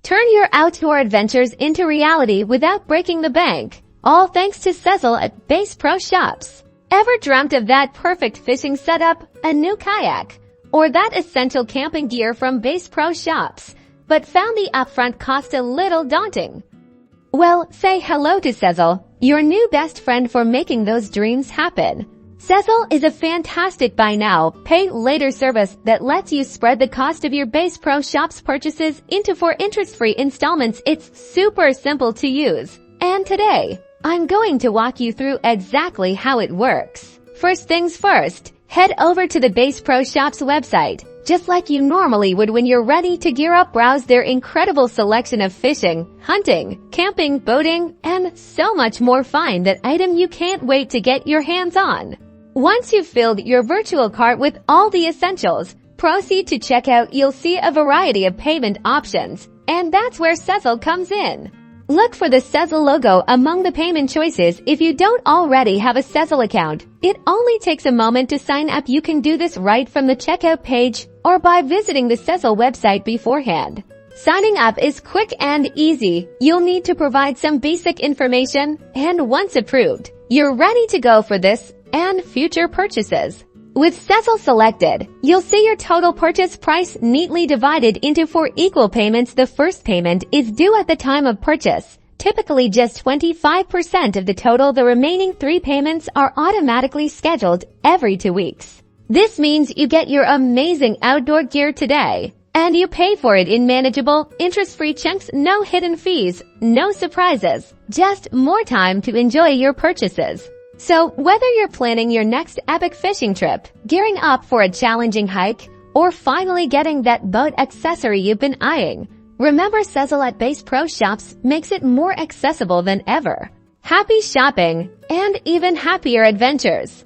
Turn your outdoor adventures into reality without breaking the bank. All thanks to Sezzle at Bass Pro Shops. Ever dreamt of that perfect fishing setup, a new kayak, or that essential camping gear from Bass Pro Shops, but found the upfront cost a little daunting? Well, say hello to Sezzle, your new best friend for making those dreams happen. Sezzle is a fantastic buy now, pay later service that lets you spread the cost of your Bass Pro Shops purchases into 4 interest-free installments. It's super simple to use. And today, I'm going to walk you through exactly how it works. First things first, head over to the Bass Pro Shops website. Just like you normally would when you're ready to gear up, browse their incredible selection of fishing, hunting, camping, boating, and so much more. Find that item you can't wait to get your hands on. Once you've filled your virtual cart with all the essentials, proceed to checkout. You'll see a variety of payment options, and that's where Sezzle comes in. Look for the Sezzle logo among the payment choices. If you don't already have a Sezzle account, it only takes a moment to sign up. You can do this right from the checkout page or by visiting the Sezzle website beforehand. Signing up is quick and easy. You'll need to provide some basic information, and once approved, you're ready to go for this and future purchases. With Sezzle selected, you'll see your total purchase price neatly divided into 4 equal payments. The first payment is due at the time of purchase, typically just 25% of the total. The remaining 3 payments are automatically scheduled every 2 weeks. This means you get your amazing outdoor gear today, and you pay for it in manageable, interest-free chunks. No hidden fees, no surprises, just more time to enjoy your purchases. So whether you're planning your next epic fishing trip, gearing up for a challenging hike, or finally getting that boat accessory you've been eyeing, remember Sezzle at Bass Pro Shops makes it more accessible than ever. Happy shopping and even happier adventures!